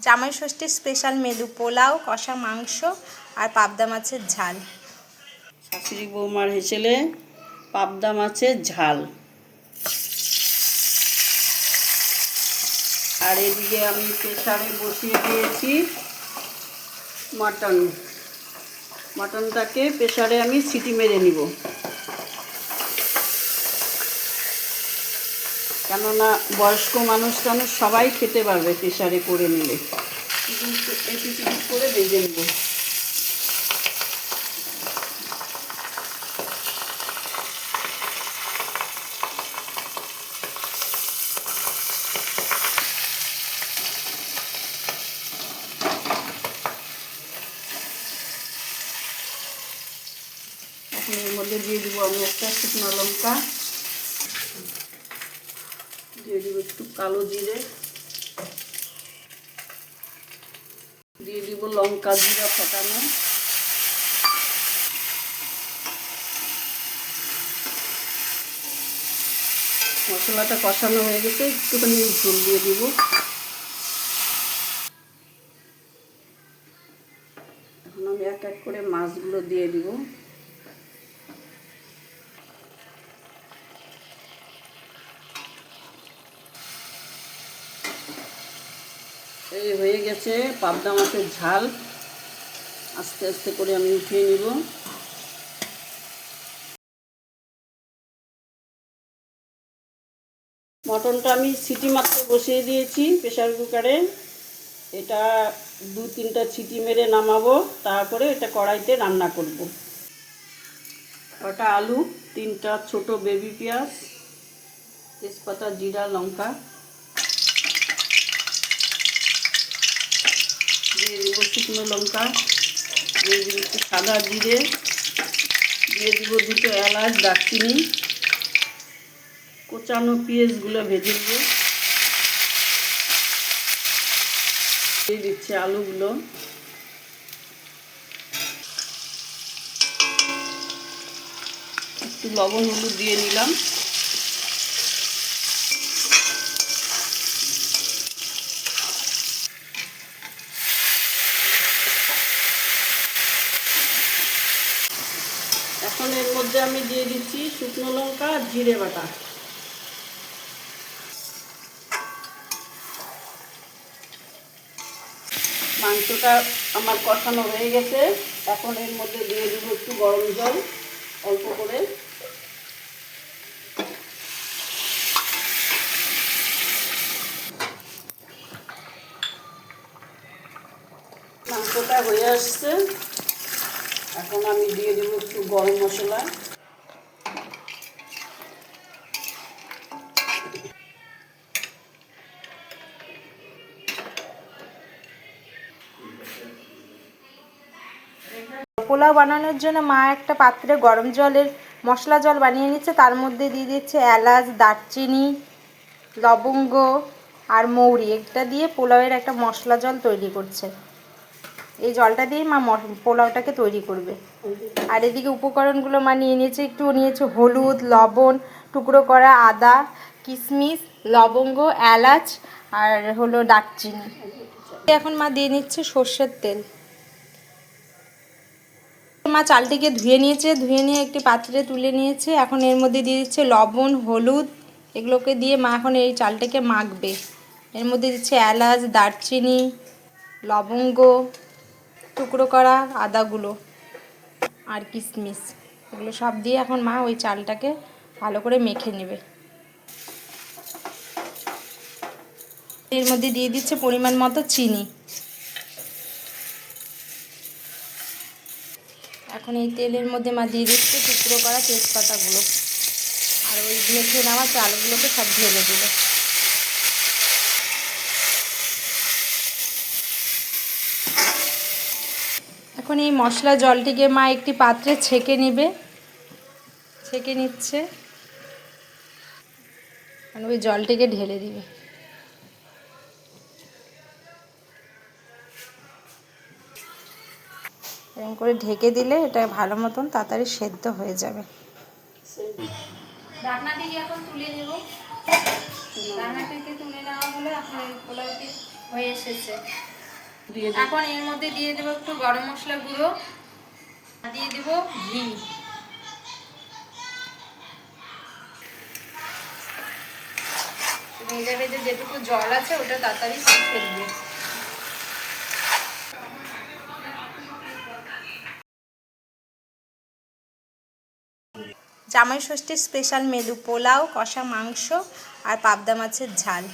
জামাই ষষ্ঠীর special menu pulao, কষা মাংস আর পাবদা মাছের ঝাল। শাশুড়ি বৌমার হেসেলে পাবদা মাছের ঝাল। আর এদিকে আমি প্রেসারে বসিয়ে দিয়েছি মাটনটাকে প্রেসারে আমি সিটি মেরে নিব, কেননা বয়স্ক মানুষ সবাই খেতে পারবে প্রেসারে করে নিলে। এটি করে ভেজে নেব। এর মধ্যে দিয়ে দিব আমি একটা শুকনো লঙ্কা, দিয়ে দিব একটু কালো জিরে, দিয়ে দিব লঙ্কা জিরা ফোটানো, মশলাটা কষানো হয়ে গেছে, একটুখানি ঝোল দিয়ে দিব। এখন আমি এক এক করে মাছগুলো দিয়ে দিব। এই হয়ে গেছে পাবদা মাছের ঝাল। আস্তে আস্তে করে আমি উঠিয়ে নিব। মটনটা আমি সিটি মারতে বসিয়ে দিয়েছি প্রেসার কুকারে। এটা 2-3টা সিটি মেরে নামাবো, তারপরে এটা কড়াইতে রান্না করব। কটা আলু, 3টা ছোট বেবি পেঁয়াজ, তেজপাতা, জিরা, লঙ্কা, দিয়ে দিব শুকনো লঙ্কা, দিয়ে দিব একটু সাদা জিরে, দিয়ে দিব 2টো এলাচ, দারচিনি, কোচানো পেঁয়াজগুলো ভেজে নেব। দিয়ে দিচ্ছি আলুগুলো, একটু লবণ হলুদ দিয়ে নিলাম। এখন এর মধ্যে আমি দিয়ে দিচ্ছি শুকনো লঙ্কা আর জিরে বাটা। মাংসটা আমার কষানো হয়ে গেছে। এখন এর মধ্যে দিয়ে দিব একটু গরম জল অল্প করে। মাংসটা হয়ে আসছে, এখন আমি দিয়ে দেব একটু গরম মশলা, পোলাও বানানোর জন্য মা একটা পাত্রে গরম জলের মশলা জল বানিয়ে নিচ্ছে। তার মধ্যে দিয়ে দিচ্ছে এলাচ, দারচিনি, লবঙ্গ আর মৌরি। এটা দিয়ে পোলাওয়ের একটা মশলা জল তৈরি করছে। এই জলটা দিয়ে মা পোলাওটাকে তৈরি করবে। আর এদিকে উপকরণগুলো মা নিয়ে নিয়েছে, একটু নিয়েছে হলুদ, লবণ, টুকরো করা আদা, কিশমিশ, লবঙ্গ, এলাচ আর হলো দারচিনি। এখন মা দিয়ে নিচ্ছে সর্ষের তেল। মা চালটিকে ধুয়ে নিয়েছে, ধুয়ে নিয়ে একটি পাত্রে তুলে নিয়েছে। এখন এর মধ্যে দিয়ে দিচ্ছে লবণ, হলুদ, এগুলোকে দিয়ে মা এখন এই চালটাকে মাখবে। এর মধ্যে দিচ্ছে এলাচ, দারচিনি, লবঙ্গ, টুকরো করা আদাগুলো আর কিশমিশ, এগুলো সব দিয়ে এখন মা ওই চালটাকে ভালো করে মেখে নেবে। এর মধ্যে দিয়ে দিচ্ছে পরিমাণ মতো চিনি। এখন এই তেলের মধ্যে মা দিয়ে দিচ্ছে টুকরো করা তেজপাতাগুলো আর ওই মেখে নেওয়া চালগুলোকে সব ঢেলে দিল। এখন এই মশলা জলটিকে মা একটি পাত্রে ছেঁকে নেবে, ছেঁকে নিচ্ছে, ওই জলটিকে ঢেলে দিবে। এরকম করে ঢেকে দিলে এটা ভালো মতন তাড়াতাড়ি সেদ্ধ হয়ে যাবে। ঢাকনা থেকে এখন তুলে নেব। ঢাকনাটাকে তুলে নেওয়া হলে এখন পোলাওটি হয়ে এসেছে। দিয়ে দিই। এখন এর মধ্যে দিয়ে দেবো একটু গরম মশলা গুঁড়ো, দিয়ে দেবো ঘি। ভেজে ভেজে যেটুকু জল আছে ওটা তাড়াতাড়ি সব ফেলবে। জামাই ষষ্ঠীর স্পেশাল মেনু পোলাও, কষা মাংস আর পাবদা মাছের ঝাল।